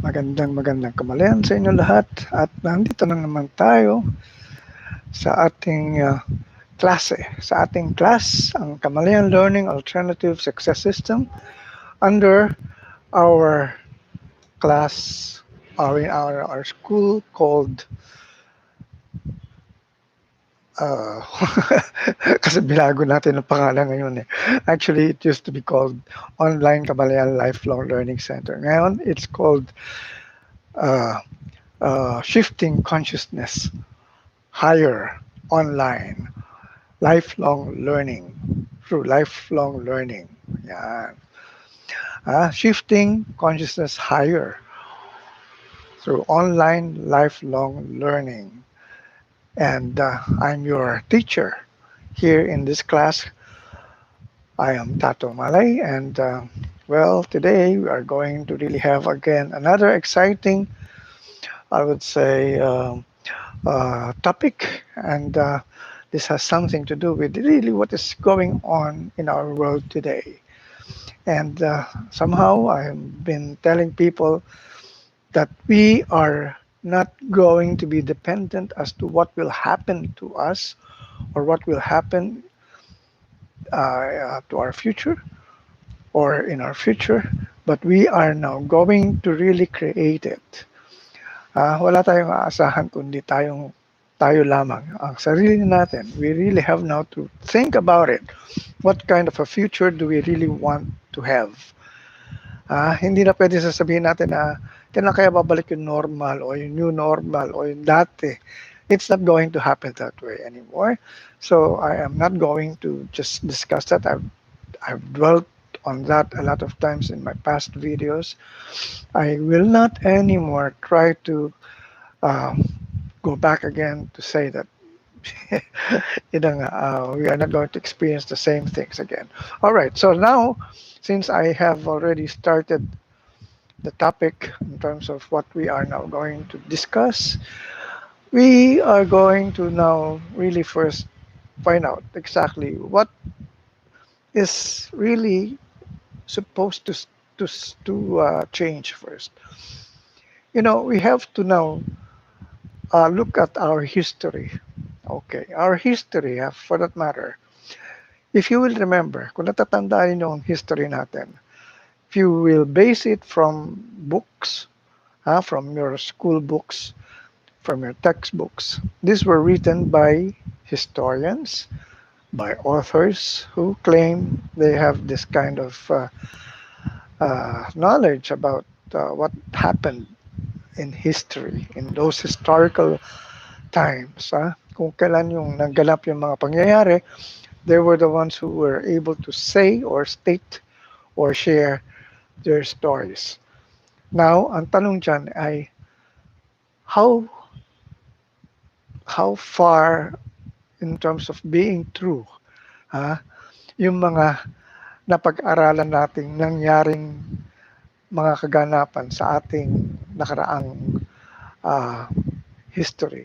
Magandang kamalayan sa inyo lahat at nandito na naman tayo sa ating klase, sa ating class, ang Kamalayan Learning Alternative Success System under our class, our school called uh, kasi binago natin ang pangalan ngayon eh. Actually, it used to be called Online Kamalayan Lifelong Learning Center. Ngayon, it's called uh, Shifting Consciousness Higher Online Lifelong Learning through lifelong learning. Yan. Shifting consciousness higher through online lifelong learning. And I'm your teacher here in this class. I am Tato Malay, and well, today we are going to really have again another exciting, I would say, topic, and this has something to do with really what is going on in our world today. And somehow I've been telling people that we are not going to be dependent as to what will happen to us or what will happen to our future or in our future, but we are now going to really create it. Wala tayong aasahan kundi tayo lamang, ang sarili natin. We really have now to think about it. What kind of a future do we really want to have? Hindi na pwede sasabihin natin na kailan kaya babalik yung normal o yung new normal o yung dati. It's not going to happen that way anymore. So I am not going to just discuss that. I've dwelt on that a lot of times in my past videos. I will not anymore try to um, go back again to say that we are not going to experience the same things again. All right, so now, since I have already started the topic in terms of what we are now going to discuss, we are going to now really first find out exactly what is really supposed to change first. We have to now look at our history. Okay, our history, for that matter. If you will remember, kung natatandaan niyo ang history natin, if you will base it from books, from your school books, from your textbooks, these were written by historians, by authors who claim they have this kind of knowledge about what happened in history, in those historical times. Kung kailan yung nagganap yung mga pangyayari, they were the ones who were able to say or state or share their stories. Now, ang tanong dyan ay how far in terms of being true yung mga napag-aralan nating nangyaring mga kaganapan sa ating nakaraang uh, history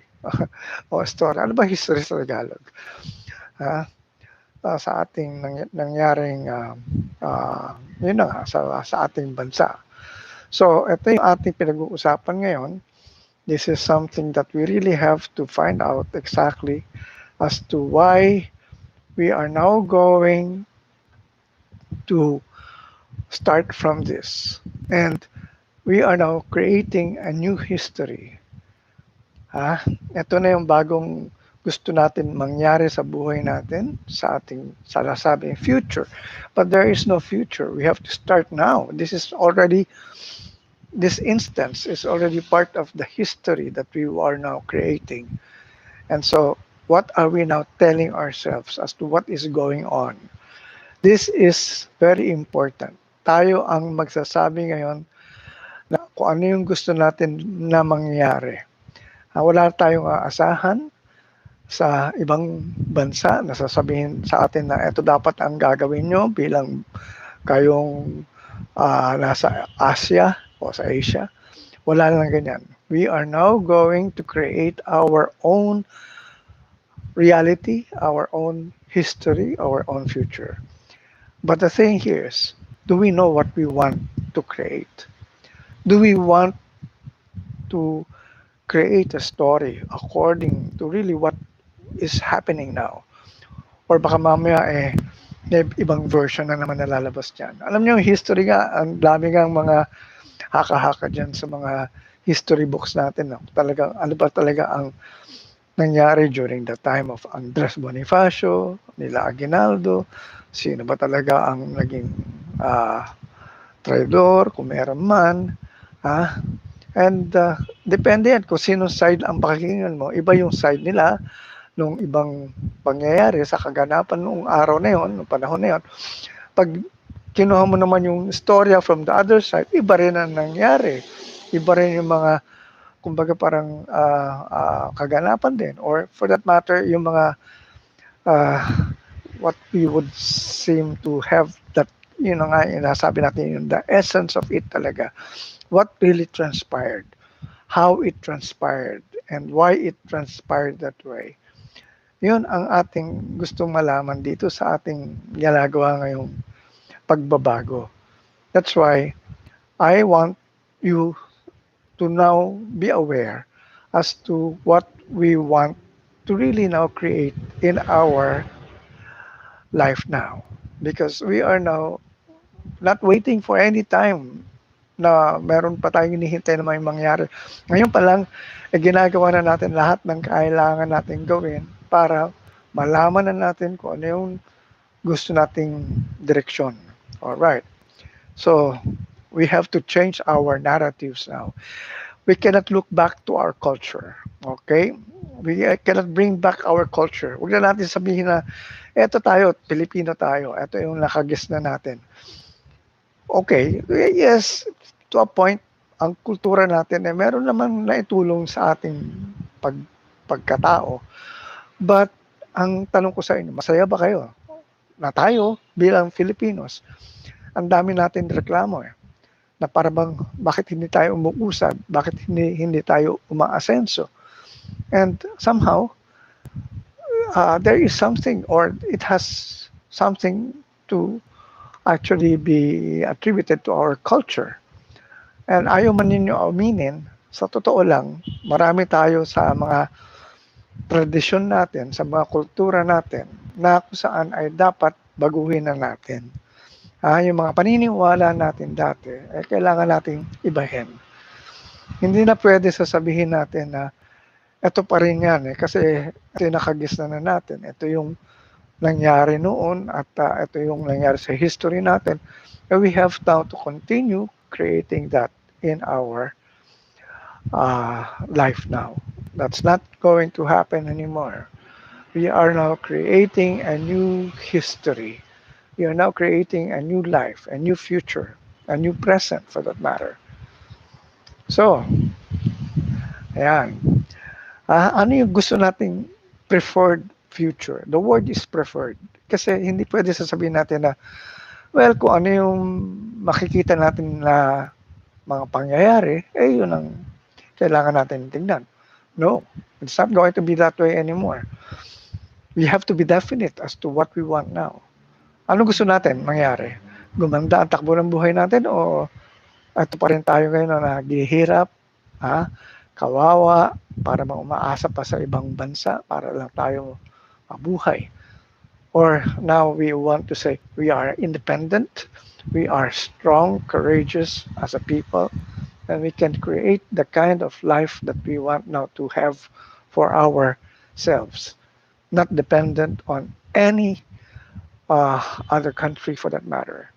o story. Ano ba history sa Tagalog? Sa ating nangyaring yun na, sa ating bansa. So, ito yung ating pinag-uusapan ngayon. This is something that we really have to find out exactly as to why we are now going to start from this. And we are now creating a new history. Ito na yung bagong gusto natin mangyari sa buhay natin, sa ating salasabing future. But there is no future. We have to start now. This instance is already part of the history that we are now creating. And so, what are we now telling ourselves as to what is going on? This is very important. Tayo ang magsasabi ngayon na kung ano yung gusto natin na mangyari. Wala tayong aasahan sa ibang bansa na sasabihin sa atin na ito dapat ang gagawin nyo bilang kayong nasa Asia o sa Asia. Wala lang ganyan. We are now going to create our own reality, our own history, our own future. But the thing here is, do we know what we want to create? Do we want to create a story according to really what is happening now. Or baka mamaya may ibang version na naman nalalabas dyan. Alam niyo, yung history nga, ang dami nga mga haka-haka dyan sa mga history books natin. No? Talaga, ano ba talaga ang nangyari during the time of Andres Bonifacio, nila Aguinaldo, sino ba talaga ang naging uh, traidor, kung meron man, ha? And depende yan kung sino side ang pakikinggan mo. Iba yung side nila nung ibang pangyayari sa kaganapan noong araw na yon, noong panahon na yon. Pag kinuha mo naman yung storya from the other side, iba rin ang nangyari. Iba rin yung mga, kumbaga parang kaganapan din. Or for that matter, yung mga uh, what we would seem to have that, yun know, nga, yung nasabi natin, yung the essence of it talaga. What really transpired, how it transpired, and why it transpired that way. Yun ang ating gustong malaman dito sa ating ginagawa ngayong pagbabago. That's why I want you to now be aware as to what we want to really now create in our life now. Because we are now not waiting for any time na meron pa tayong hinihintay na may mangyari. Ngayon pa lang, ginagawa na natin lahat ng kailangan natin gawin para malaman na natin kung ano yung gusto nating direksyon. Alright. So, we have to change our narratives now. We cannot look back to our culture. Okay? We cannot bring back our culture. Huwag na natin sabihin na, eto tayo, Pilipino tayo, eto yung nakagis na natin. Okay, yes, to a point, ang kultura natin meron naman naitulong sa ating pag, pagkatao. But, ang tanong ko sa inyo, masaya ba kayo na tayo bilang Filipinos, ang dami natin reklamo na parang bakit hindi tayo umuusad, bakit hindi tayo umaasenso. And somehow, there is something or it has something to actually be attributed to our culture. And ayaw man ninyo aminin, sa totoo lang, marami tayo sa mga tradisyon natin, sa mga kultura natin, na kung saan ay dapat baguhin na natin. Yung mga paniniwala natin dati, kailangan nating ibahin. Hindi na pwede sasabihin natin na ito pa rin yan kasi ito yung nakagis na natin. Ito yung nangyari noon at ito yung nangyari sa history natin. And we have now to continue creating that in our life now. That's not going to happen anymore. We are now creating a new history. We are now creating a new life, a new future, a new present for that matter. So, ayan. Ano yung gusto nating preferred future? The word is preferred. Kasi hindi pwede sasabihin natin na, well, kung ano yung makikita natin na mga pangyayari, yun ang kailangan natin tingnan. No, it's not going to be that way anymore. We have to be definite as to what we want now. Ano gusto natin mangyari? Gumanda ang takbo ng buhay natin o ito pa rin tayo ngayon na naghihirap, kawawa, para umaasa pa sa ibang bansa para lang tayo mabuhay? Or now we want to say we are independent, we are strong, courageous as a people, and we can create the kind of life that we want now to have for ourselves, not dependent on any other country for that matter.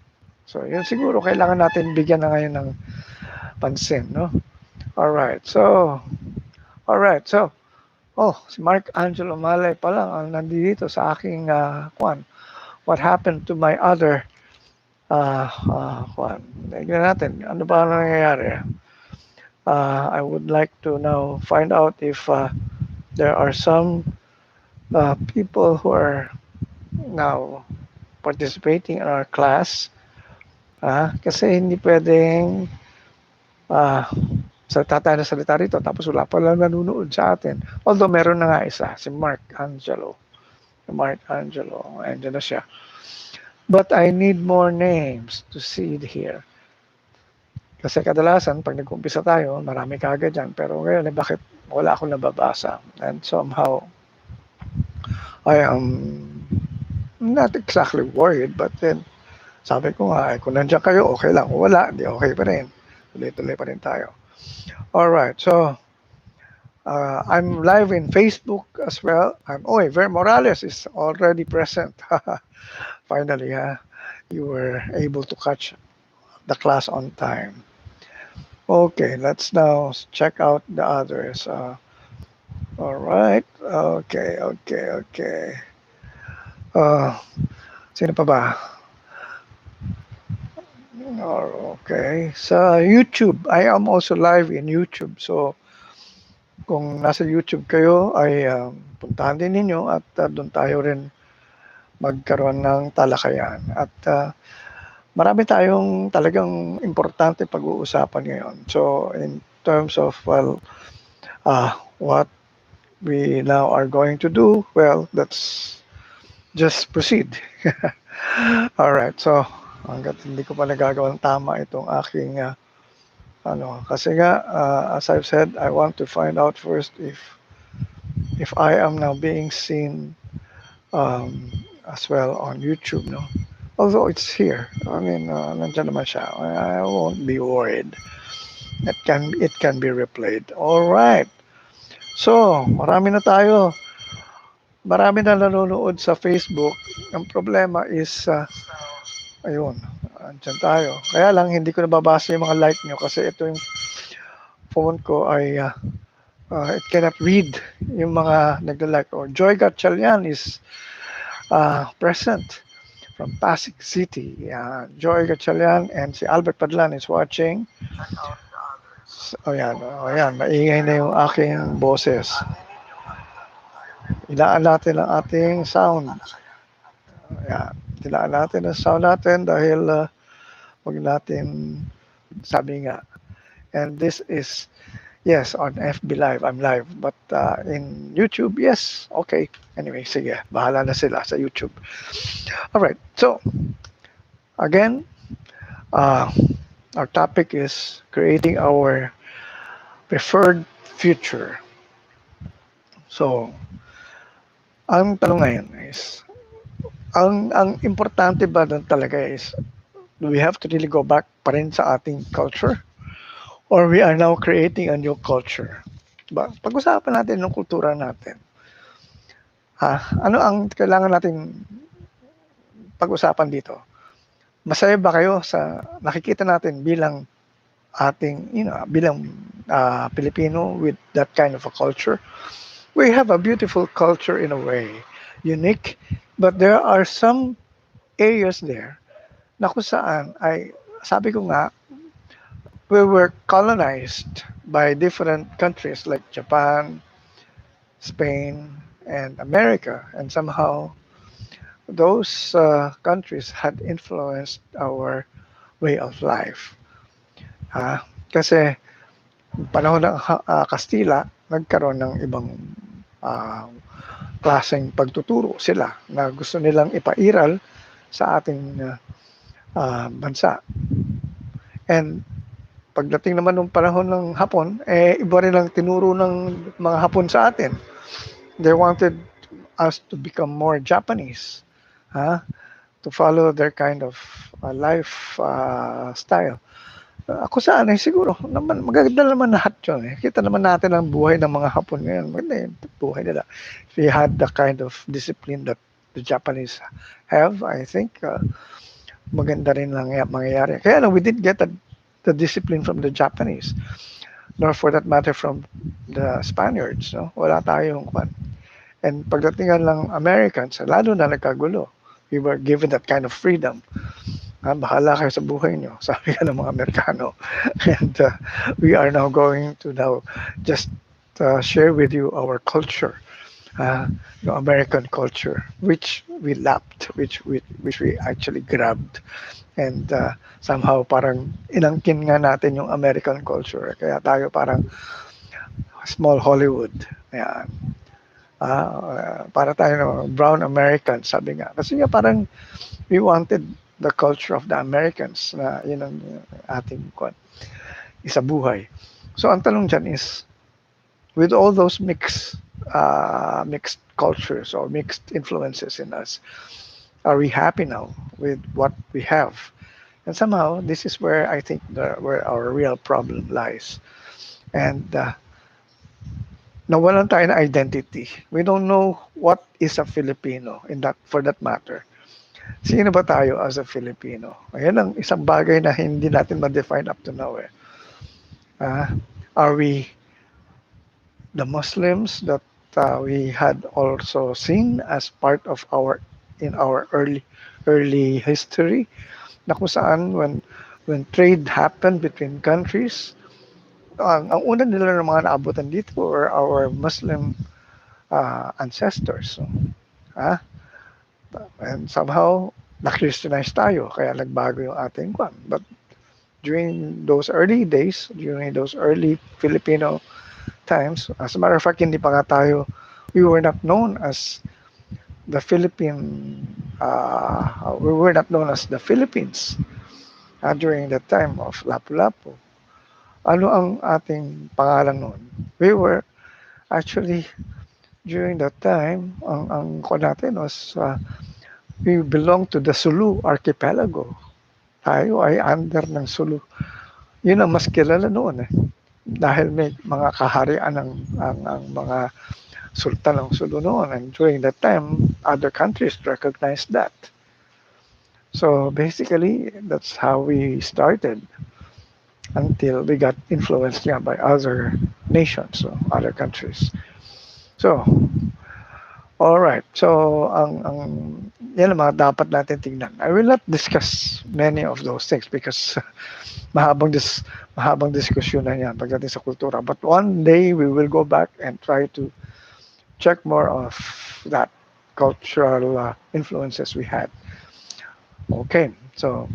So, yun siguro kailangan natin bigyan na ngayon ng pansin, no? All right. So, si Mark Angelo Malay pa lang ang nandito sa aking kwan. What happened to my other kwan? Tignan natin, ano ba nangyayari? I would like to now find out if there are some people who are now participating in our class. Kasi hindi pwedeng salita tayo ng salita rito tapos wala pa lang nanonood sa atin. Although meron na nga isa, si Mark Angelo. Andiyan na siya. But I need more names to see it here. Kasi kadalasan, pag nag-umpisa tayo, marami kaagad yan. Pero ngayon, bakit wala akong nababasa? And somehow, I am not exactly worried, but then, sabi ko nga, kung nandiyan kayo, okay lang. Kung wala, di okay pa rin. Tuloy-tuloy pa rin tayo. Alright, so, I'm live in Facebook as well. Ver Morales is already present. Finally, you were able to catch the class on time. Okay, let's now check out the others. All right. Okay, okay, okay. Uh, Sino pa ba? Okay. Sa YouTube, I am also live in YouTube. So, kung nasa YouTube kayo, ay puntahan din ninyo at doon tayo rin magkaroon ng talakayan. At marami tayong talagang importante pag-uusapan ngayon. So, in terms of, well, what we now are going to do, well, let's just proceed. All right. So, hangga't hindi ko pa nagagawang tama itong aking kasi nga as I've said, I want to find out first if I am now being seen as well on YouTube, no. Although it's here. I mean, nandiyan naman siya. I won't be worried. It can be replayed. All right. So, marami na tayo. Marami na nanonood sa Facebook. Ang problema is ayun, andyan tayo. Kaya lang, hindi ko nababasa yung mga like nyo kasi ito yung phone ko ay it cannot read yung mga nagla-like. Or Joy Gatchalian is present from Pasig City. Joy Gatchalian and si Albert Padlan is watching. Ayan, maingay na yung aking boses. Ilaan natin ang ating sound. Ayan, ilaan natin ang sound natin dahil wag natin sabi nga. And this is, yes, on FB Live. I'm live. But in YouTube, yes. Okay. Anyway, sige. Bahala na sila sa YouTube. Alright. So, again, uh, our topic is creating our preferred future. So, ang tanong ngayon is, ang importante ba doon talaga is, do we have to really go back pa rin sa ating culture? Or we are now creating a new culture? Pag-usapan natin ng kultura natin. Ano ang kailangan natin pag-usapan dito? Masaya ba kayo sa nakikita natin bilang ating, bilang Filipino with that kind of a culture? We have a beautiful culture in a way, unique, but there are some areas there na kung saan ay, sabi ko nga, we were colonized by different countries like Japan, Spain, and America, and somehow those countries had influenced our way of life. Kasi panahon ng Kastila, nagkaroon ng ibang uh, klaseng pagtuturo sila na gusto nilang ipairal sa ating bansa. And pagdating naman ng panahon ng Hapon, iba rin ang tinuro ng mga Hapon sa atin. They wanted us to become more Japanese, to follow their kind of life style. Ako saan siguro naman maganda naman lahat yun. Kita naman natin ang buhay ng mga Hapon ngayon. Maganda yung buhay nila. If we had the kind of discipline that the Japanese have, I think maganda rin lang mangyayari. Kaya lang, we did get the discipline from the Japanese, nor for that matter from the Spaniards. No? Wala tayong kwan. And pagdating lang Americans, lalo na nagkagulo. We were given that kind of freedom. Bahala kayo sa buhay nyo, sabi ka ng mga Amerikano. And we are now going to now just share with you our culture, the American culture, which we lapped, which we actually grabbed. And somehow parang inangkin nga natin yung American culture. Kaya tayo parang small Hollywood. Ayan. Para tayo brown American, sabi nga. Kasi nga parang we wanted the culture of the Americans na yun ang ating isabuhay. So ang tanong dyan is, with all those mixed cultures or mixed influences in us, are we happy now with what we have? And somehow, this is where I think where our real problem lies. And nawalan tayo ng identity. We don't know what is a Filipino in that for that matter. Sino ba tayo as a Filipino? Ayan ang isang bagay na hindi natin ma-define up to now. Uh, are we the Muslims that we had also seen as part of our in our early history, na kung saan when trade happened between countries, ang una nila ng mga naabutan dito were our Muslim ancestors. So, ah, and somehow na-Christianize tayo kaya nagbago yung ating kwan. But during those early days, during those early Filipino times, as a matter of fact, hindi pa nga tayo, we were not known as the we were not known as the Philippines during that time of Lapu-Lapu. Ano ang ating pangalan noon? We were actually, during that time, ang ko natin was, we belong to the Sulu Archipelago. Tayo ay under ng Sulu. Yun ang mas kilala noon dahil may mga kaharian ang mga sultan ng Sulu noon. And during that time, other countries recognized that. So basically, that's how we started until we got influenced by other nations, so other countries. So, all right. So, yan ang mga dapat natin tingnan. I will not discuss many of those things because mahabang diskusyon na yan pagdating sa kultura. But one day, we will go back and try to check more of that cultural influences we had. Okay, so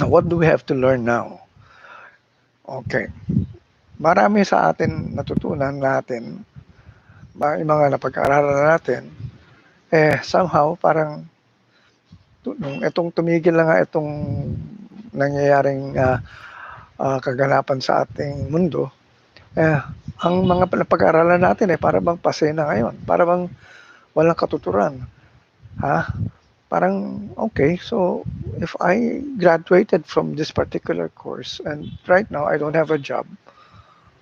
now what do we have to learn now? Okay, marami sa atin natutunan natin, yung mga napag-aralan natin, somehow parang nung itong tumigil na nga itong nangyayaring kaganapan sa ating mundo, ang mga napag-aralan natin para bang pase na ngayon, para bang walang katuturan. Parang, okay, so if I graduated from this particular course and right now I don't have a job,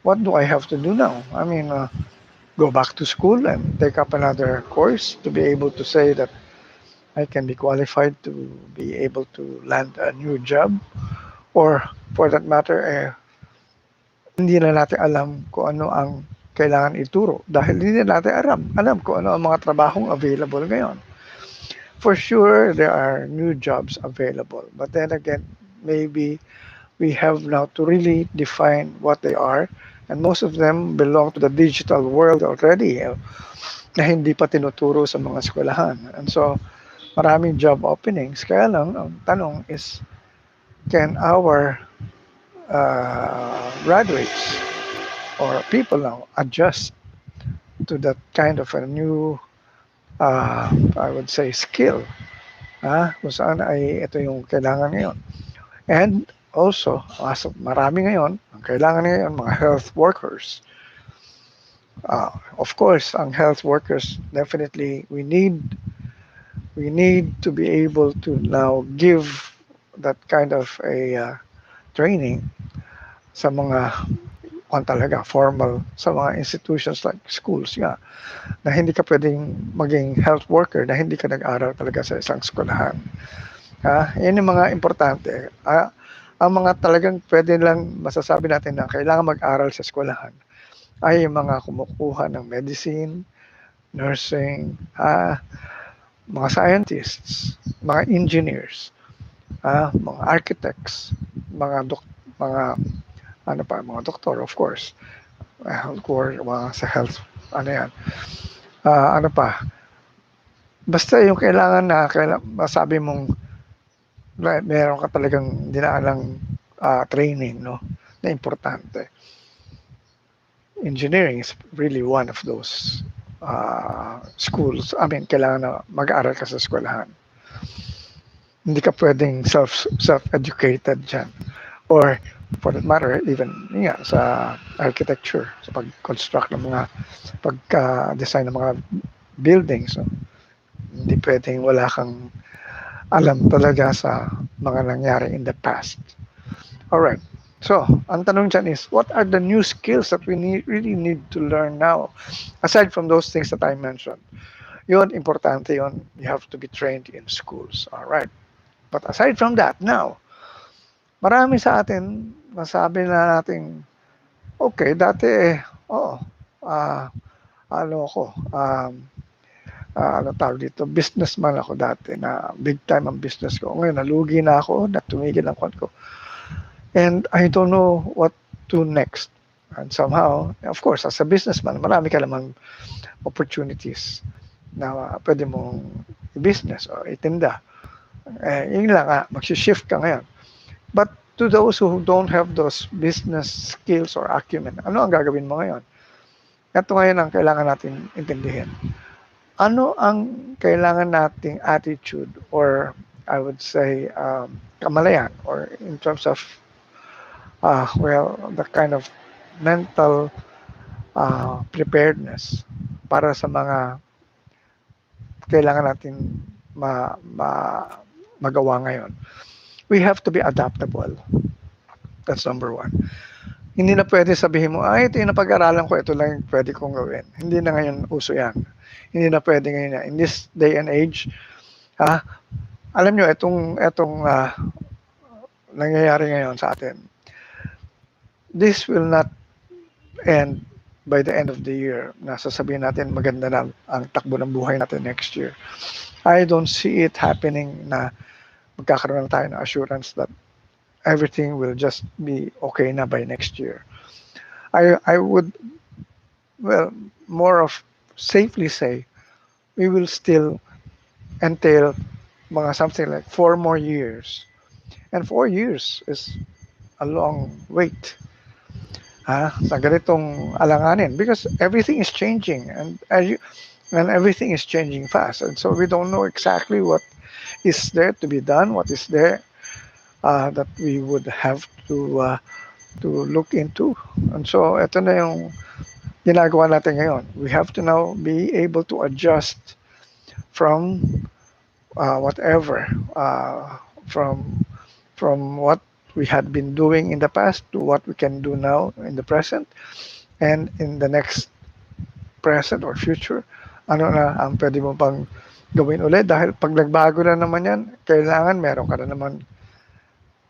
what do I have to do now? I mean, go back to school and take up another course to be able to say that I can be qualified to be able to land a new job, or for that matter, hindi na natin alam kung ano ang kailangan ituro dahil hindi na natin alam kung ano ang mga trabahong available ngayon. For sure, there are new jobs available, but then again, maybe we have now to really define what they are, and most of them belong to the digital world already, na hindi pa tinuturo sa mga eskwelahan. And so, maraming job openings. Kaya lang, ang tanong is, can our graduates or people now adjust to that kind of a new, I would say, skill? Kung saan ay ito yung kailangan ngayon. And also, marami ngayon, ang kailangan ngayon, mga health workers. Of course, ang health workers, definitely, we need to be able to now give that kind of a training sa mga talaga formal sa mga institutions like schools na hindi ka pwedeng maging health worker na hindi ka nag-aral talaga sa isang eskwelahan. Yan yung mga importante. Ang mga talagang pwede lang masasabi natin na kailangan mag-aral sa eskwelahan ay yung mga kumukuha ng medicine, nursing, mga scientists, mga engineers, mga architects, mga mga doktor, of course, mga sa health, yan. Ano pa, basta yung kailangan na masabi mong meron ka talagang dinaalang training, no, na importante. Engineering is really one of those schools. I mean, kailangan na mag-aral ka sa eskwelahan. Hindi ka pwedeng self-educated dyan. Or for that matter, even nga, sa architecture, sa pag-construct ng mga, pagka-design ng mga buildings. So, hindi pwedeng wala kang alam talaga sa mga nangyari in the past. Alright. So, ang tanong dyan is, what are the new skills that we really need to learn now? Aside from those things that I mentioned. Yun, importante yun. You have to be trained in schools. Alright. But aside from that, now, marami sa atin, masabi na natin, okay, dati oo, ah, ano ako, ano tawag dito, businessman ako dati na big time ang business ko. Ngayon, nalugi na ako, na tumigil ang kwan ko. And I don't know what to next. And somehow, of course, as a businessman, marami ka naman opportunities na pwede mong i-business o itinda. Yun lang magsishift ka ngayon. But to those who don't have those business skills or acumen, ano ang gagawin mo ngayon? Ito ngayon ang kailangan natin intindihin. Ano ang kailangan nating attitude or I would say kamalayan or in terms of well, the kind of mental preparedness para sa mga kailangan natin magawa ngayon. We have to be adaptable. That's number one. Hindi na pwede sabihin mo, ito yung napag-aralan ko, ito lang yung pwede kong gawin. Hindi na ngayon uso yan. Hindi na pwede ngayon yan. In this day and age, ha, alam nyo, itong nangyayari ngayon sa atin, this will not end by the end of the year na sasabihin natin maganda na ang takbo ng buhay natin next year. I don't see it happening na magkakaroon na tayo ng assurance that everything will just be okay na by next year. I would, well, more of safely say, we will still entail mga something like 4 more years. And 4 years is a long wait sa ganitong alanganin because everything is changing and everything is changing fast. And so we don't know exactly what is there to be done, what is there that we would have to look into. And so ito na yung ginagawa natin ngayon. We have to now be able to adjust from whatever, from what we had been doing in the past to what we can do now in the present and in the next present or future. Ano na ang pwede mo pang gawin ulit dahil pag nagbago na naman yan, kailangan meron ka na naman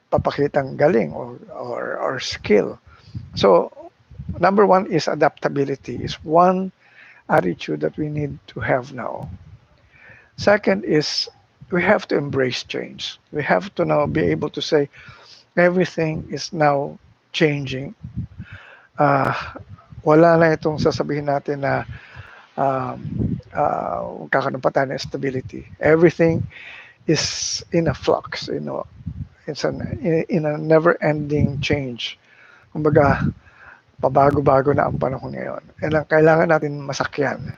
papakitang galing or skill. So, number one is adaptability, is one attitude that we need to have now. Second is we have to embrace change. We have to now be able to say everything is now changing. Wala na itong sasabihin natin na kakaroon pa tayo ng stability. Everything is in a flux, it's in a never-ending change. Kumbaga, pabago-bago na ang panahon ngayon. And ang kailangan natin masakyan.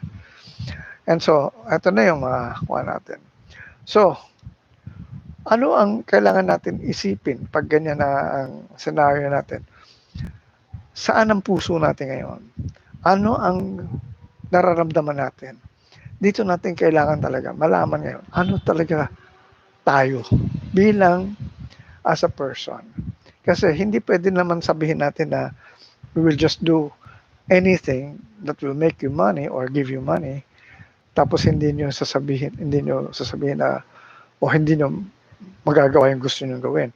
And so, ito na yung mga kuha natin. So, ano ang kailangan natin isipin pag ganyan na ang scenario natin? Saan ang puso natin ngayon? Ano ang nararamdaman natin? Dito natin kailangan talaga malaman ngayon, ano talaga tayo bilang as a person. Kasi hindi pwede naman sabihin natin na we will just do anything that will make you money or give you money, tapos hindi nyo sasabihin na o hindi nyo magagawa yung gusto nyo gawin.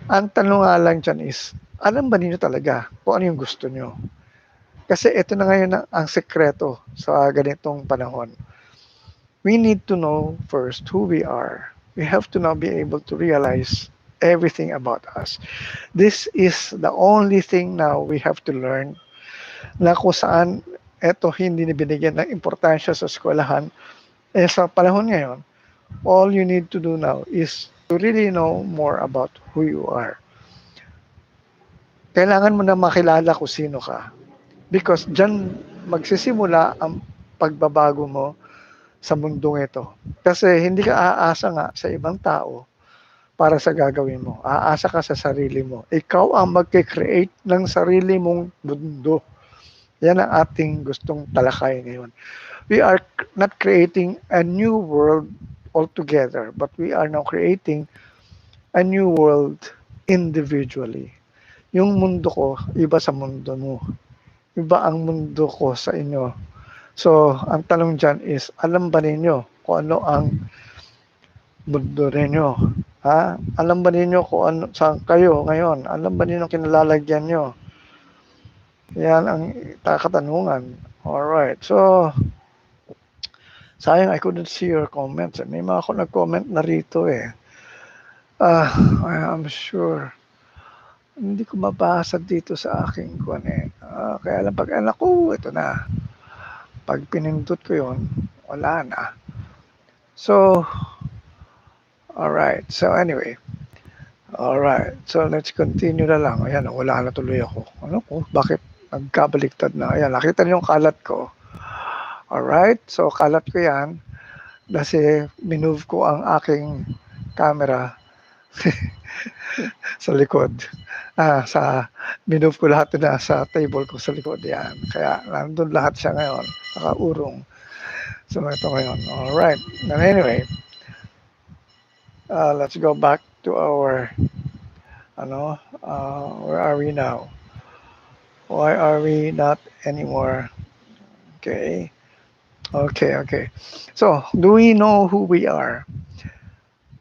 Ang tanong nga lang dyan is, alam ba ninyo talaga kung ano yung gusto nyo? Kasi ito na ngayon ang sekreto sa ganitong panahon. We need to know first who we are. We have to now be able to realize everything about us. This is the only thing now we have to learn na kung saan eto hindi na binigyan ng importansya sa eskwelahan. Sa panahon ngayon, all you need to do now is to really know more about who you are. Kailangan mo na makilala kung sino ka. Because dyan magsisimula ang pagbabago mo sa mundong ito. Kasi hindi ka aasa nga sa ibang tao para sa gagawin mo. Aasa ka sa sarili mo. Ikaw ang magke-create ng sarili mong mundo. Yan ang ating gustong talakay ngayon. We are not creating a new world altogether, but we are now creating a new world individually. Yung mundo ko, iba sa mundo mo. Iba ang mundo ko sa inyo. So, ang tanong dyan is, alam ba ninyo kung ano ang mundo ninyo? Ha? Alam ba ninyo kung ano, saan kayo ngayon? Alam ba ninyo kinalalagyan nyo? Yan ang katanungan. Alright. So, sayang I couldn't see your comments. May mga ako nag-comment na rito eh. I'm sure. Hindi ko mabasa dito sa aking kuwan eh. Kaya lang pag anak ko, ito na. Pag pinindot ko yon, wala na. So, alright. So anyway, alright. So let's continue na lang. Ayan, wala na tuloy ako. Ano ko? Bakit nagkabaliktad na? Ayan, nakita niyo yung kalat ko. Alright. So kalat ko yan kasi minove ko ang aking camera sa likod. Sa minove ko lahat na sa table ko sa likod yan. Kaya nandun lahat siya ngayon. Nakaurong. So ito ngayon. Alright. And anyway, let's go back to our where are we now? Why are we not anymore? Okay. Okay. So, do we know who we are?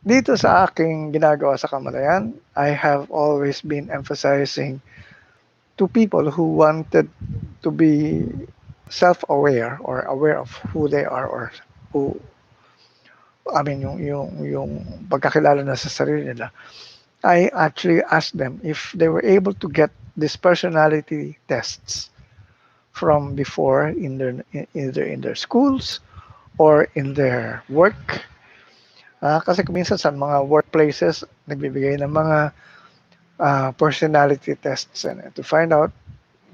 Dito sa aking ginagawa sa Kamalayan, I have always been emphasizing to people who wanted to be self-aware or aware of who they are or who I mean yung pagkakilala na sa sarili nila. I actually asked them if they were able to get these personality tests from before in their either in their schools or in their work. Kasi minsan sa mga workplaces, nagbibigay ng mga personality tests to find out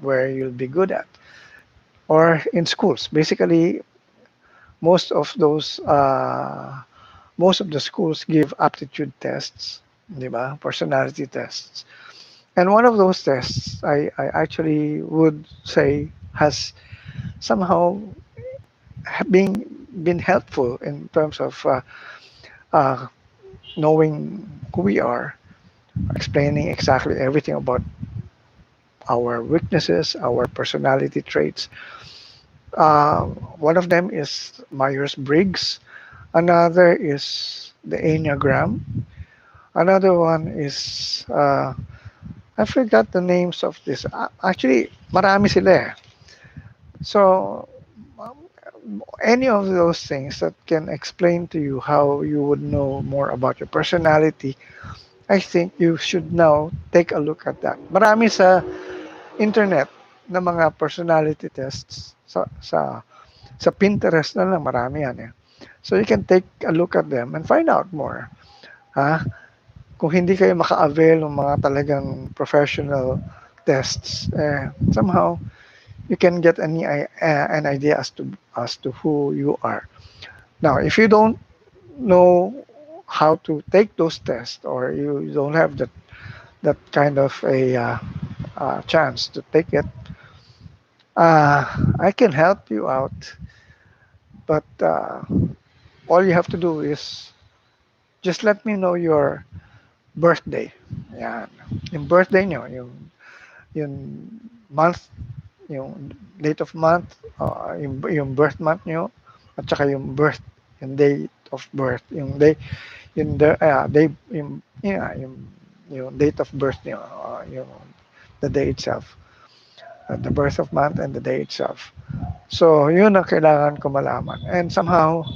where you'll be good at. Or in schools, basically, most of those, most of the schools give aptitude tests, di ba? Personality tests. And one of those tests, I actually would say has somehow been helpful in terms of uh, knowing who we are, explaining exactly everything about our weaknesses, our personality traits. One of them is Myers Briggs. Another is the Enneagram. Another one is I forgot the names of this. Actually, marami sila eh. So, any of those things that can explain to you how you would know more about your personality, I think you should now take a look at that. Marami sa internet na mga personality tests sa Pinterest na lang marami yan eh. So you can take a look at them and find out more. Ha? Kung hindi kayo maka-avail ng mga talagang professional tests, somehow you can get an idea as to who you are. Now, if you don't know how to take those tests or you don't have that kind of a chance to take it, I can help you out, but all you have to do is just let me know your birthday. Yan. Yung birthday nyo, yung month, yung date of month, yung birth month nyo, at saka yung date of birth, day, yung date of birth nyo, yung the day itself, the birth of month and the day itself. So, yun ang kailangan ko malaman. And somehow,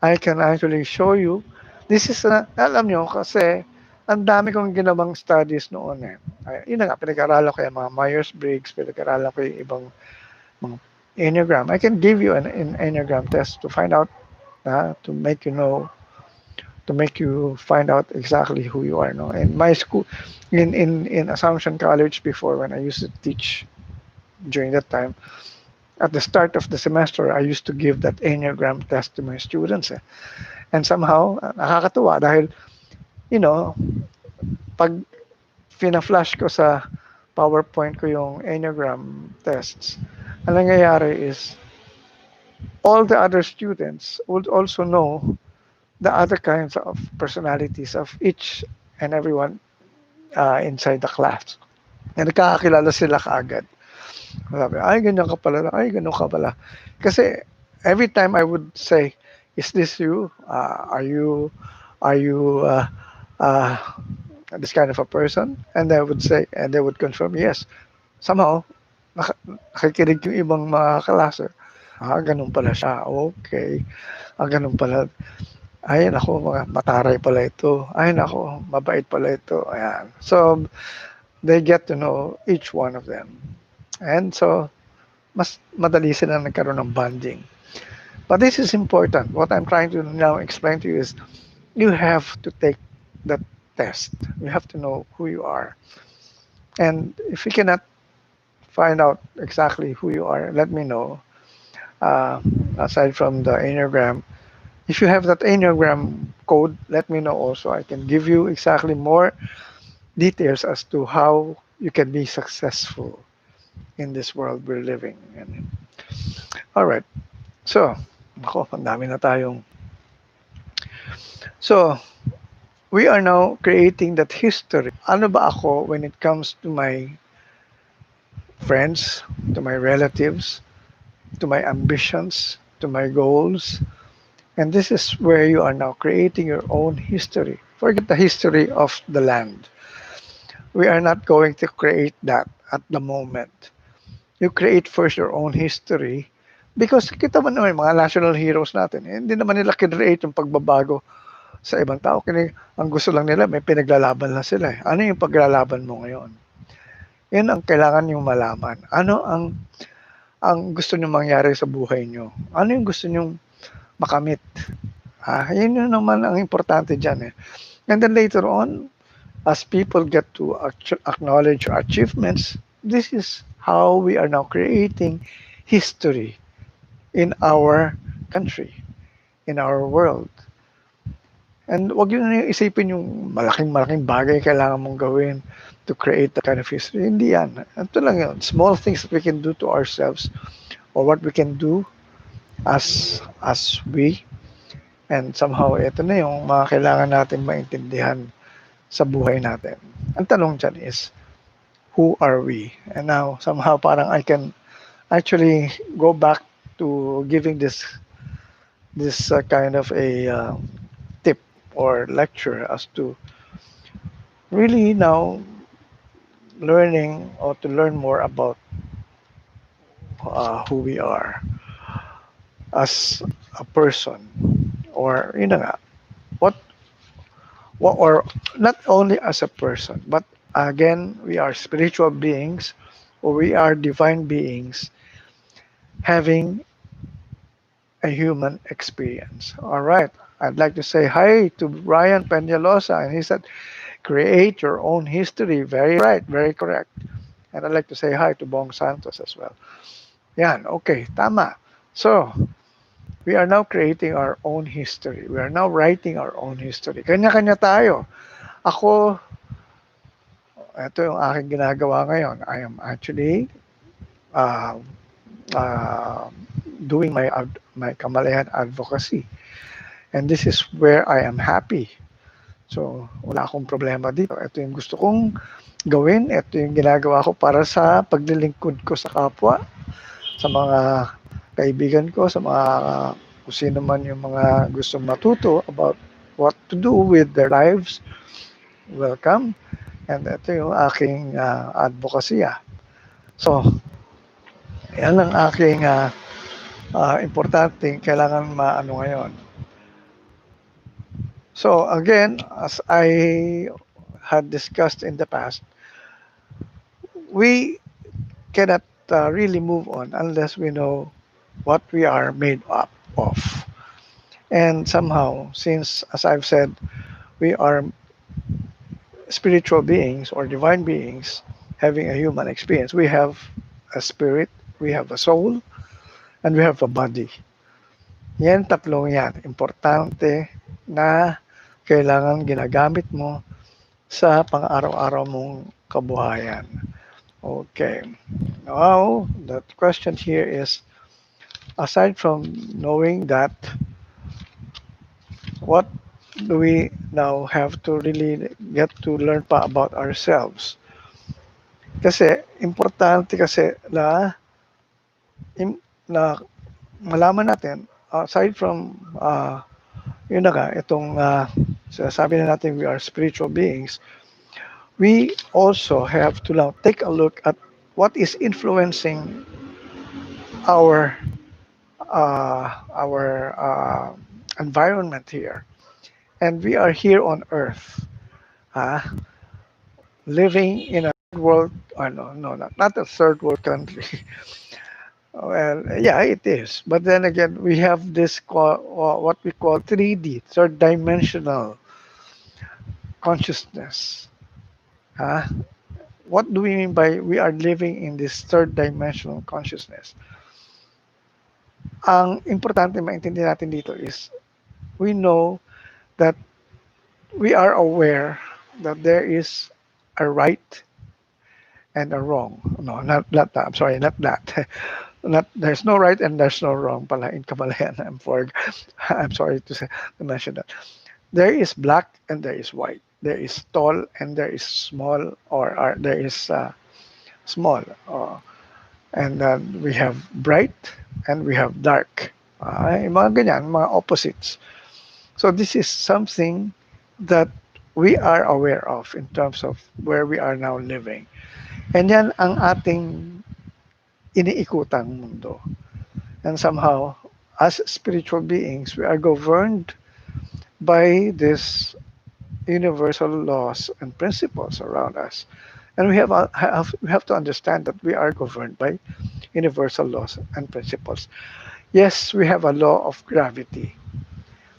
I can actually show you. This is, alam nyo, kasi ang dami kong ginawang studies noon eh. Yun na nga, pinag-aralan ko yung mga Myers-Briggs, pinag-aralan ko yung ibang mga Enneagram. I can give you an Enneagram test to find out, to make you know, to make you find out exactly who you are. No? In my school, in Assumption College before, when I used to teach during that time, at the start of the semester, I used to give that Enneagram test to my students. Eh. And somehow, nakakatuwa dahil, you know, pag fina-flash ko sa PowerPoint ko yung Enneagram tests, ang nangyayari is all the other students would also know the other kinds of personalities of each and everyone inside the class. And nagkakakilala sila kaagad. Sabi, ay, ganyan ka pala. Ay, ganyan ka pala. Kasi every time I would say, is this you? Are you uh, this kind of a person? And they would say, and they would confirm, yes. Somehow, nakikinig yung ibang mga kalase. Ah, ganun pala siya. Okay. Ah, ganun pala. Ay, nako, mga mataray pala ito. Ay, nako, mabait pala ito. Ayan. So, they get to know each one of them. And so, mas madali sila nagkaroon ng bonding. But this is important. What I'm trying to now explain to you is you have to take that test. You have to know who you are. And if you cannot find out exactly who you are, let me know. Uh, Aside from the Enneagram, if you have that Enneagram code, let me know also. I can give you exactly more details as to how you can be successful in this world we're living in. All right. So, ako, ang dami na tayong. So, we are now creating that history. Ano ba ako when it comes to my friends, to my relatives, to my ambitions, to my goals? And this is where you are now creating your own history. Forget the history of the land. We are not going to create that at the moment. You create first your own history because kita mo naman mga national heroes natin, eh, hindi naman nila kinreate yung pagbabago sa ibang tao. Ang gusto lang nila, may pinaglalaban lang sila. Eh. Ano yung paglalaban mo ngayon? Yan ang kailangan nyo malaman. Ano ang gusto nyo mangyari sa buhay nyo? Ano yung gusto nyo makamit? Yun yun naman ang importante dyan. Eh. And then later on, as people get to acknowledge your achievements, this is how we are now creating history in our country, in our world. And wag yun na isipin yung malaking-malaking bagay kailangan mong gawin to create that kind of history. Hindi yan. Ito lang yun. Small things that we can do to ourselves or what we can do as we. And somehow, ito na yung mga kailangan natin maintindihan sa buhay natin. Ang tanong dyan is, who are we? And now, somehow, parang I can actually go back to giving this kind of a tip or lecture as to really now learning or to learn more about who we are as a person or you know what or not only as a person but again we are spiritual beings or we are divine beings having a human experience. All right. I'd like to say hi to Ryan Peñalosa, and he said, create your own history. Very right, very correct. And I'd like to say hi to Bong Santos as well. Yan, okay, tama. So, we are now creating our own history. We are now writing our own history. Kanya-kanya tayo. Ako, ito yung aking ginagawa ngayon. I am actually uh, uh, doing my kamalayan advocacy. And this is where I am happy. So, wala akong problema dito. Ito yung gusto kong gawin. Ito yung ginagawa ko para sa paglilingkod ko sa kapwa, sa mga kaibigan ko, sa mga kung sino man yung mga gusto matuto about what to do with their lives. Welcome. And ito yung aking advocacy. So, yan ang aking importante kailangan maano ngayon. So again, as I had discussed in the past, we cannot really move on unless we know what we are made up of. And somehow, since, as I've said, we are spiritual beings or divine beings having a human experience, we have a spirit, we have a soul, and we have a body. Yan, tatlong yan. Importante na kailangan ginagamit mo sa pang-araw-araw mong kabuhayan. Okay. Now, the question here is, aside from knowing that, what do we now have to really get to learn pa about ourselves? Kasi, importante kasi na malaman natin, aside from, yun na nga, itong sabi na natin we are spiritual beings, we also have to now take a look at what is influencing our environment here. And we are here on Earth, uh, living in a third world, no, not a third world country. Well, yeah, it is. But then again, we have what we call 3D, third dimensional consciousness. Uh, what do we mean by we are living in this third dimensional consciousness? Ang importante maintindihan natin dito is we know that we are aware that there is a right and a wrong. No, not that. I'm sorry, not that. Not there's no right and there's no wrong pala in Kamalayan. I'm sorry to mention that. There is black and there is white. There is tall and there is small, or there is small. And then we have bright and we have dark. Yung mga ganyan, mga opposites. So this is something that we are aware of in terms of where we are now living. And yan ang ating iniikutang mundo. And somehow, as spiritual beings, we are governed by these universal laws and principles around us. And we have to understand that we are governed by universal laws and principles. Yes, we have a law of gravity.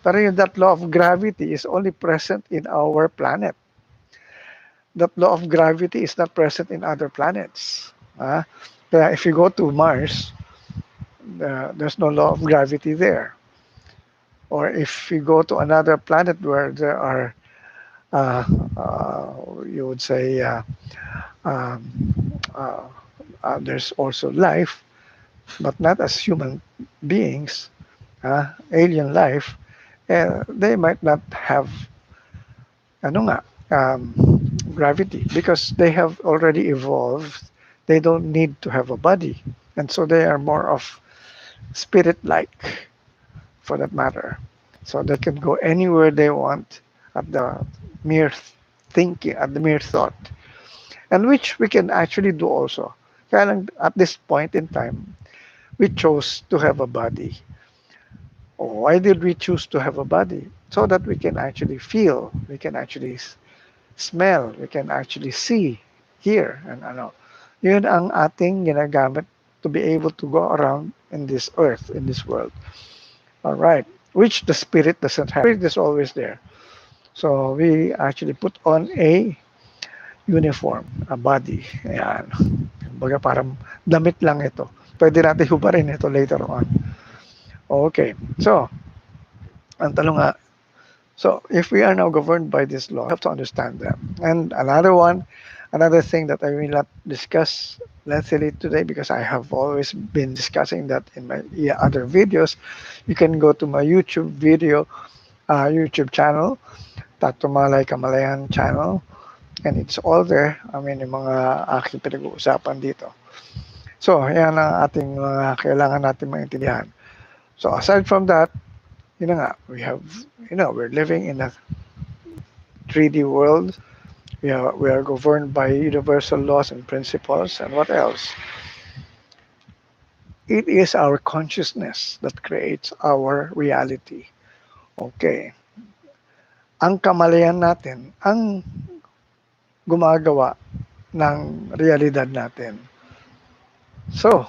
But that law of gravity is only present in our planet. That law of gravity is not present in other planets. If you go to Mars, there's no law of gravity there. Or if you go to another planet where there are, uh, you would say, um, uh, there's also life, but not as human beings, alien life, they might not have ano nga, gravity because they have already evolved. They don't need to have a body. And so they are more of spirit-like for that matter. So they can go anywhere they want at the mere thinking, at the mere thought, and which we can actually do also. Kaya lang at this point in time, we chose to have a body. Why did we choose to have a body? So that we can actually feel, we can actually smell, we can actually see, hear, and ano. Yun ang ating ginagamit to be able to go around in this earth, in this world. All right. Which the spirit doesn't have. Spirit is always there. So we actually put on a uniform, a body. Ayan. Baga parang damit lang ito. Pwede natin hubarin ito later on. Okay. So, ang tanong nga, so if we are now governed by this law, we have to understand them. And another thing that I will not discuss necessarily today because I have always been discussing that in my other videos. You can go to my YouTube channel, Tato Malay Kamalayan channel, and it's all there. I mean, yung mga aking pinag-uusapan dito. So, yan ang ating mga kailangan natin maintindihan. So, aside from that, yun na nga, we're living in a 3D world. We are governed by universal laws and principles. And what else? It is our consciousness that creates our reality. Okay. Ang kamalayan natin ang gumagawa ng realidad natin. So,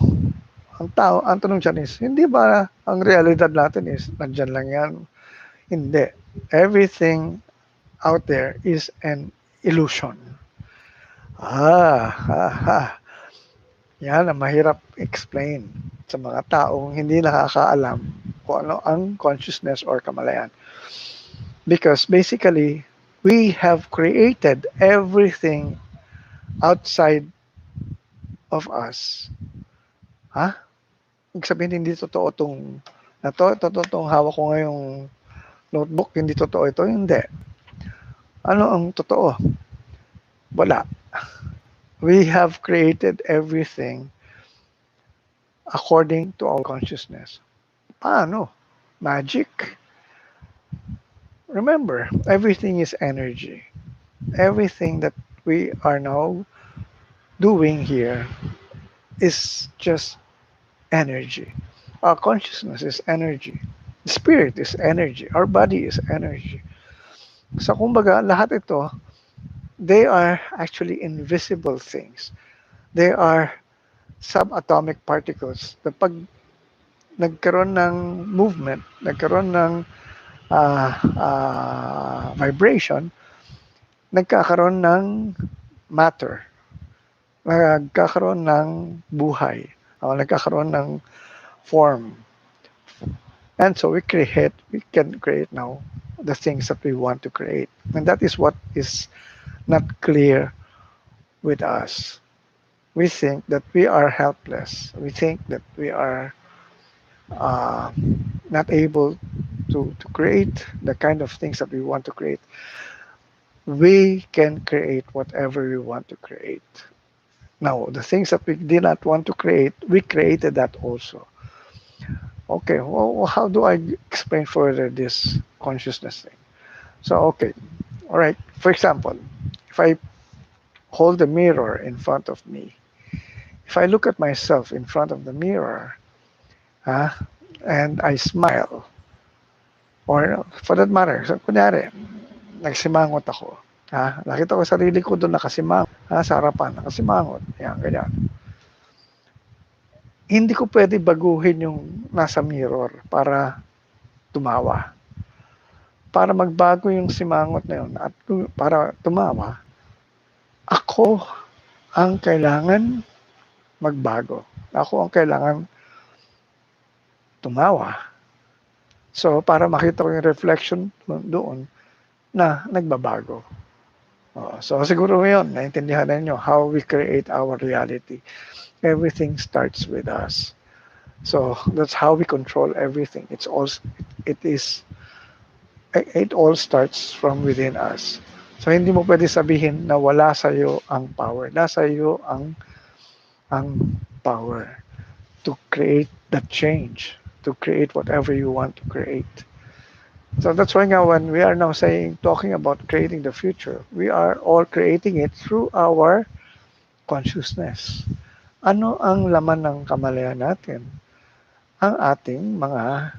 ang tanong dyan is, hindi ba ang realidad natin is nandyan lang yan? Hindi. Everything out there is an illusion. Ha. Yan ang mahirap explain. sa mga taong hindi nakakaalam kung ano ang consciousness or kamalayan. Because basically, we have created everything outside of us. Ha? Ibig sabihin, hindi totoo itong hawak ko ngayong notebook, hindi totoo ito, hindi. Ano ang totoo? Wala. We have created everything according to our consciousness. Paano? Magic. Remember, everything is energy. Everything that we are now doing here is just energy. Our consciousness is energy. Spirit is energy. Our body is energy. So kumbaga, lahat ito, they are actually invisible things. They are subatomic particles na pag nagkaroon ng movement, nagkaroon ng vibration, nagkakaroon ng matter, nagkakaroon ng buhay, o nagkakaroon ng form. And so we can create now the things that we want to create. And that is what is not clear with us. We think that we are helpless. We think that we are uh, not able to create the kind of things that we want to create. We can create whatever we want to create. Now, the things that we did not want to create, we created that also. Okay, well, how do I explain further this consciousness thing? So, okay, all right. For example, if I hold the mirror in front of me, if I look at myself in front of the mirror, uh, and I smile, or for that matter, so, kunyari, nagsimangot ako. Nakita ko sarili ko doon nakasimangot, sa harapan, nakasimangot, yan, ganyan. Hindi ko pwede baguhin yung nasa mirror para tumawa. Para magbago yung simangot na yun at para tumawa, ako ang kailangan magbago. Ako ang kailangan tumawa. So, para makita ko yung reflection doon na nagbabago. So, siguro ngayon, naintindihan na niyo how we create our reality. Everything starts with us. So, that's how we control everything. It is, it all starts from within us. So, hindi mo pwede sabihin na wala sa iyo ang power. Nasa iyo ang power to create that change, to create whatever you want to create. So that's why now when we are now talking about creating the future, we are all creating it through our consciousness. Ano ang laman ng kamalayan natin? Ang ating mga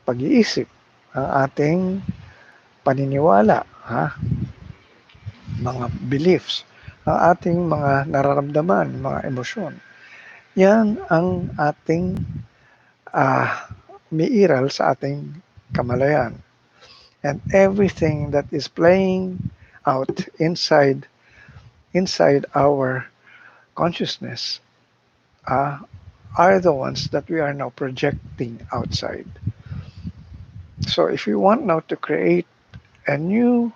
pag-iisip, ang ating paniniwala, mga beliefs, ang ating mga nararamdaman, mga emosyon. Yan ang ating umiiral sa ating kamalayan. And everything that is playing out inside our consciousness are the ones that we are now projecting outside. So if we want now to create a new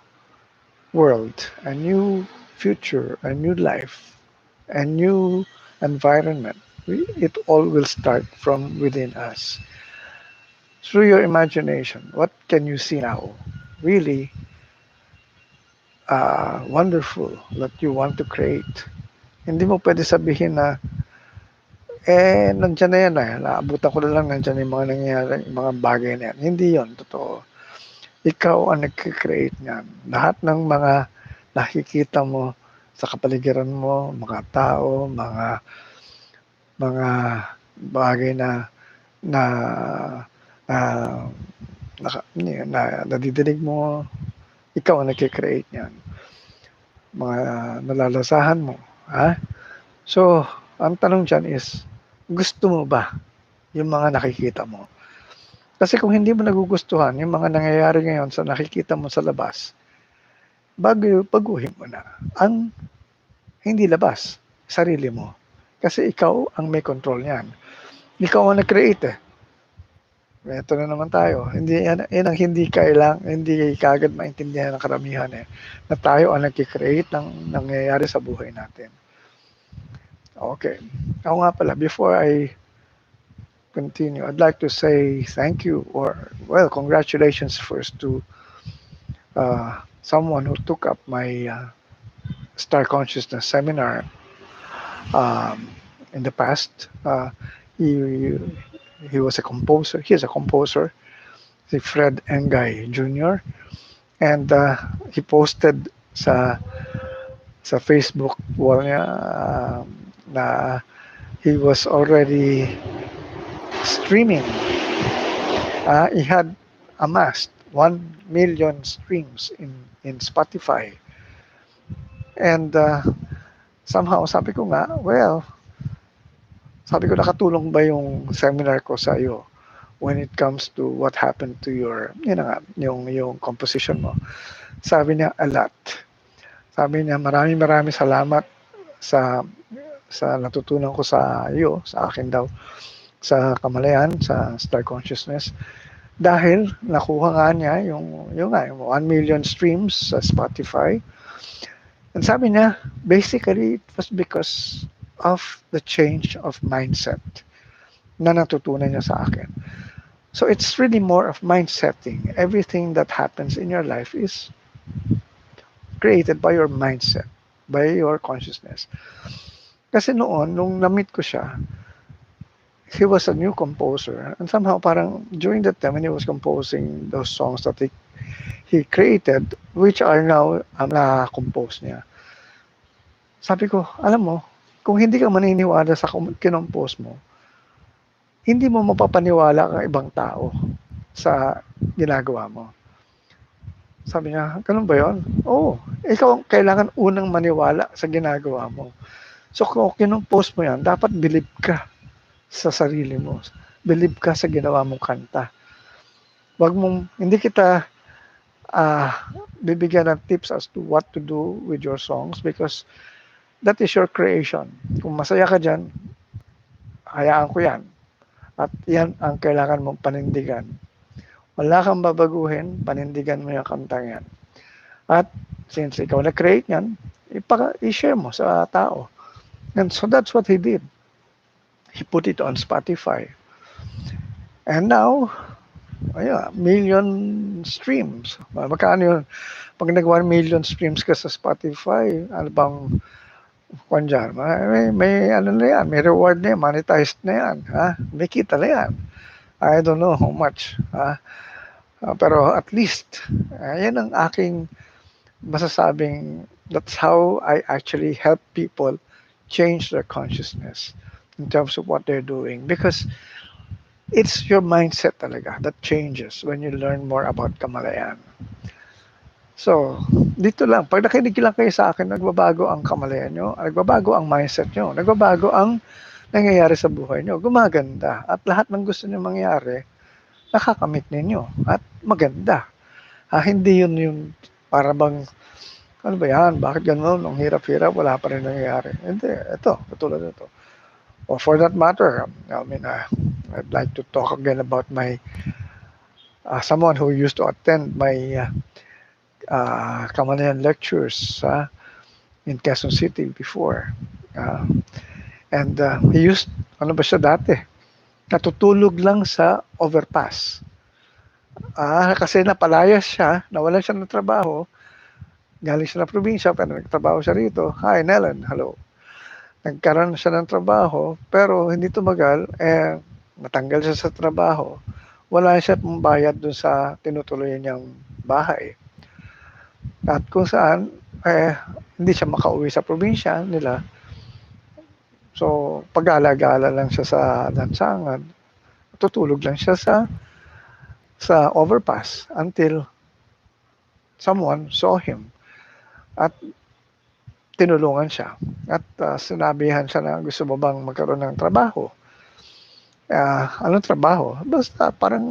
world, a new future, a new life, a new environment, it all will start from within us. Through your imagination, what can you see now? Really wonderful that you want to create. Hindi mo pwede sabihin na, nandyan na yan naabutan ko na lang nandyan yung mga nangyayari, yung mga bagay na yan. Hindi yon totoo. Ikaw ang nag-create niyan. Lahat ng mga nakikita mo sa kapaligiran mo, mga tao, mga bagay na, na, na nadidinig mo, ikaw ang nag-create niyan. Mga nalalasahan mo. So, ang tanong dyan is, gusto mo ba yung mga nakikita mo? Kasi kung hindi mo nagugustuhan yung mga nangyayari ngayon sa nakikita mo sa labas, baguhin mo na ang hindi labas, sarili mo. Kasi ikaw ang may control niyan. ikaw ang nag-create eh. Ito na naman tayo. Hindi yan ang hindi kaagad maintindihan ng karamihan eh. Na tayo ang nagki-create ng nangyayari sa buhay natin. Okay. Ako nga pala, before I continue, I'd like to say thank you or, well, congratulations first to someone who took up my Star Consciousness seminar um, in the past. He, he was a composer. He is a composer, si Fred Engay Jr. And he posted sa Facebook wall niya na he was already streaming. He had amassed 1 million streams in Spotify. And somehow sabi ko nga, well, sabi ko nakatulong ba yung seminar ko sa iyo when it comes to what happened to your, yung composition mo. Sabi niya, a lot. Sabi niya, maraming salamat sa natutunan ko sa iyo, sa akin daw, sa Kamalayan, sa Star Consciousness. Dahil nakuha nga niya yung 1 million streams sa Spotify. And sabi niya, basically, it was because of the change of mindset na natutunan niya sa akin. So it's really more of mindsetting. Everything that happens in your life is created by your mindset, by your consciousness. Kasi noon, nung na-meet ko siya, he was a new composer. And somehow, parang during that time when he was composing those songs that he created, which are now na-compose niya. Sabi ko, alam mo, kung hindi ka maniniwala sa kinompose mo, hindi mo mapapaniwala ang ibang tao sa ginagawa mo. Sabi niya, ganun ba yun? Oo. Ikaw kailangan unang maniwala sa ginagawa mo. So kung kinompose mo yan, dapat believe ka sa sarili mo. Believe ka sa ginawa mong kanta. Hindi kita bibigyan ng tips as to what to do with your songs because that is your creation. Kung masaya ka dyan, hayaan ko yan. At yan ang kailangan mong panindigan. Wala kang babaguhin, panindigan mo yung kantang yan. At since ikaw na-create yan, i-share mo sa tao. And so that's what he did. He put it on Spotify. And now, million streams. Magkano yun? Pag nag 1 million streams ka sa Spotify, ano bang kung dyan, may ano na yan, may reward na yan, monetized na yan, ha? May kita na yan. I don't know how much, ha? Pero at least, yan ang aking masasabing, that's how I actually help people change their consciousness in terms of what they're doing. Because it's your mindset talaga that changes when you learn more about Kamalayan. So, dito lang, pag nakinig lang kayo sa akin, nagbabago ang kamalayan nyo, nagbabago ang mindset nyo, nagbabago ang nangyayari sa buhay nyo, gumaganda. At lahat ng gusto nyo mangyari, nakakamit ninyo at maganda. Hindi yun yung para bang, ano ba yan, bakit gano'n, nung hirap-hirap, wala pa rin nangyayari. Hindi, ito, katulad ito. Or for that matter, I'd like to talk again about my, someone who used to attend my Kamalayan lectures in Quezon City before. And he used, ano ba siya dati? Natutulog lang sa overpass. Kasi napalayas siya, nawalan siya ng trabaho, galing siya na probinsya, pero nagtrabaho siya rito. Hi, Nellen, hello. Nagkaroon siya ng trabaho, pero hindi tumagal, natanggal siya sa trabaho. Wala siya bayad dun sa tinutuloy niyang bahay. At kung saan, hindi siya makauwi sa probinsya nila. So, pag-alagala lang siya sa lansangan, tutulog lang siya sa overpass until someone saw him at tinulungan siya. At sinabihan siya na gusto mo bang magkaroon ng trabaho? Anong trabaho? Basta parang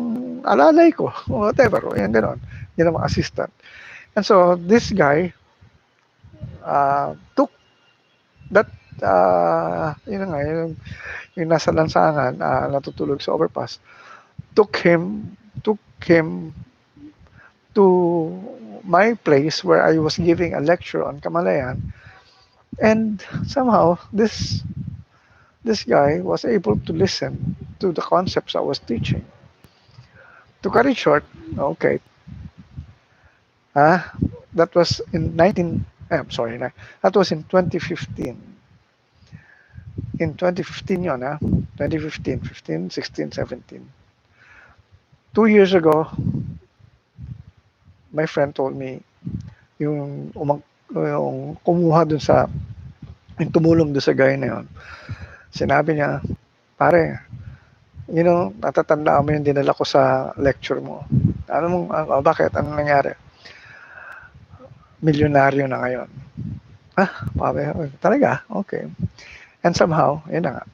alalay ko, whatever, yan gano'n. Yan ang assistant. And so this guy took that yun na nga, yung nasa lansangan, natutulog sa overpass, took him to my place where I was giving a lecture on Kamalayan, and somehow this guy was able to listen to the concepts I was teaching. To cut it short, okay, ah, that was in 19. I'm sorry, that was in 2015. In 2015 yun, 2015, 15, 16, 17. 2 years ago, my friend told me, yung kumuha dun sa, yung tumulong dun sa guy na yun, sinabi niya, pare, natatandaan mo yung dinala ko sa lecture mo. Ano mong, bakit? Anong nangyari? Milyonaryo na ngayon. Pabe, talaga? Okay. And somehow, yun na nga.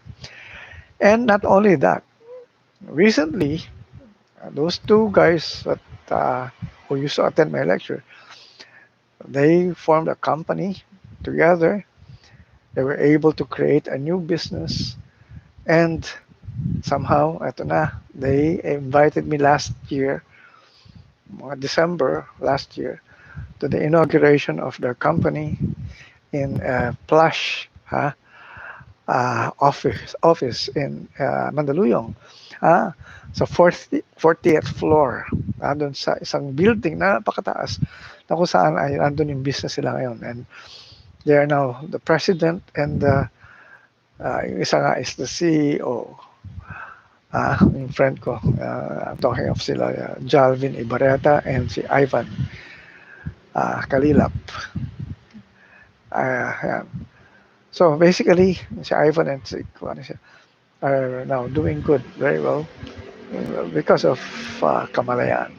And not only that, recently, those two guys that who used to attend my lecture, they formed a company together. They were able to create a new business, and somehow, eto na, they invited me last year, mga December last year, to the inauguration of their company in a plush office in Mandaluyong. Sa 40th floor, doon sa isang building na napakataas, na kung saan ay nandun yung business nila ngayon. And they are now the president, and yung isa nga is the CEO. Yung friend ko, talking of sila, Jalvin Ibarreta and si Ivan Kalilap. Yan. So basically, si Ivan and si ano siya, are now doing good, very well, because of Kamalayan.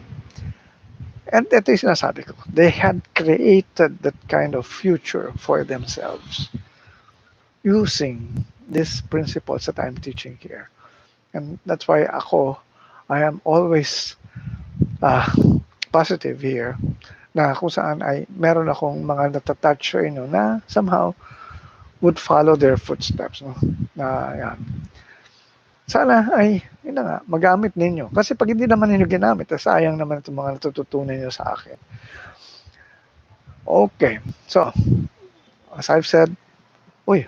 And ito yung sinasabi ko, they had created that kind of future for themselves using these principles that I'm teaching here. And that's why I am always uh, positive here, na kung saan ay meron akong mga natatouch sa inyo na somehow would follow their footsteps. No? Na yan. Sana ay, yun na nga, magamit ninyo. Kasi pag hindi naman ninyo ginamit, sayang naman itong mga natututunan nyo sa akin. Okay, so, as I've said, uy,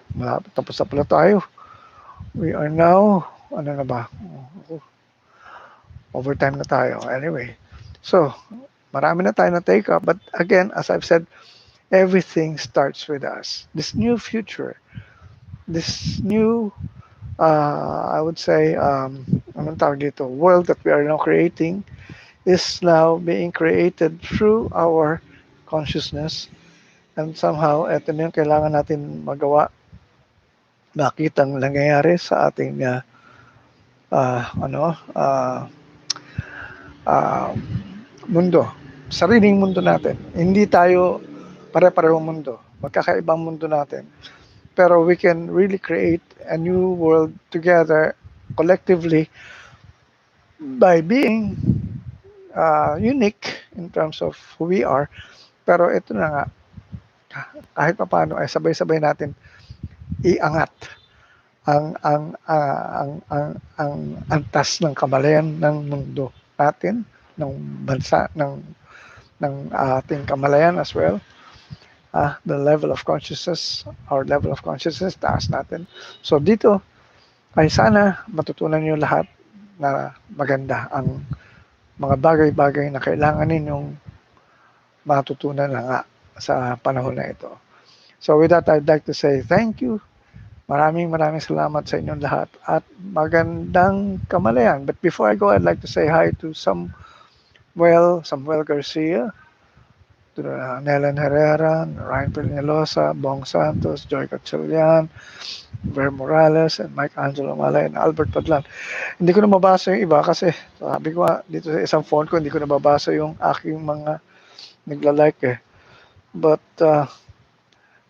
tapos na pala tayo. We are now, ano na ba? Overtime na tayo. Anyway, so, marami na tayo na take up. But again, as I've said, everything starts with us. This new future, this new, I would say, anong tawag dito, world that we are now creating is now being created through our consciousness. And somehow, ito na yung kailangan natin magawa, makitang nangyayari sa ating ano, uh, mundo. Sariling mundo natin. Hindi tayo pare-parehong mundo. Magkakaibang mundo natin. Pero we can really create a new world together, collectively, by being unique in terms of who we are. Pero ito na nga, kahit pa paano ay sabay-sabay natin iangat ang antas ng kamalayan ng mundo natin, ng bansa, ng ating kamalayan as well. The level of consciousness, our level of consciousness, taas natin. So dito ay sana matutunan niyo lahat na maganda ang mga bagay-bagay na kailangan ninyong matutunan na nga sa panahon na ito. So with that, I'd like to say thank you. Maraming salamat sa inyong lahat at magandang kamalayan. But before I go, I'd like to say hi to Samuel Garcia, to Nelen Herrera, Ryan Peñalosa, Bong Santos, Joy Gatchalian, Ver Morales, and Mike Angelo Malay, and Albert Padlan. Hindi ko na mabasa yung iba kasi sabi ko dito sa isang phone ko, hindi ko na mabasa yung aking mga nagla-like eh. But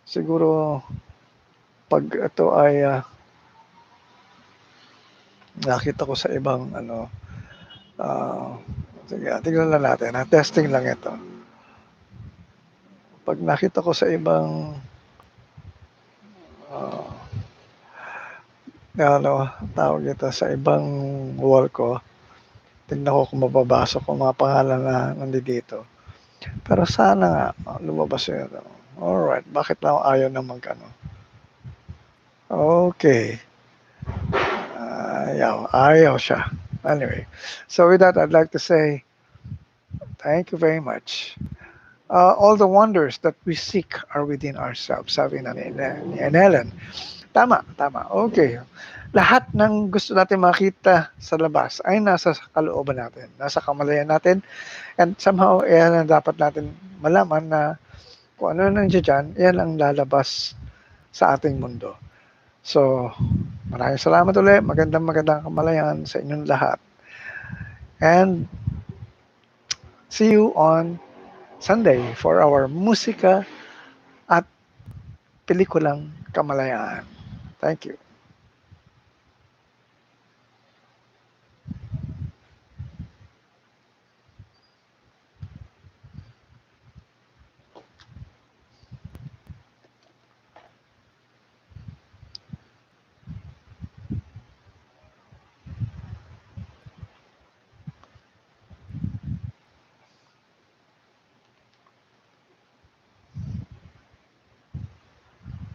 siguro pag ito ay nakita ko sa ibang sige, tingnan lang natin. Testing lang ito. Pag nakita ko sa ibang Uh, ano, tawag ito sa ibang wall ko. Tingnan ko kung mababasa ko mga pangalan na nandito. Pero sana nga, lumabas yun. Alright, bakit lang ayaw na mag-ano? Okay. Ayaw siya. Anyway, so with that, I'd like to say thank you very much. All the wonders that we seek are within ourselves, sabi na ni Ellen. Tama, tama. Okay. Lahat ng gusto natin makita sa labas ay nasa kalooban natin, nasa kamalayan natin, and somehow, yan ang dapat natin malaman na kung ano nandiyan dyan, yan ang lalabas sa ating mundo. So, maraming salamat ulit. Magandang magandang kamalayan sa inyong lahat. And see you on Sunday for our musika at pelikulang kamalayan. Thank you.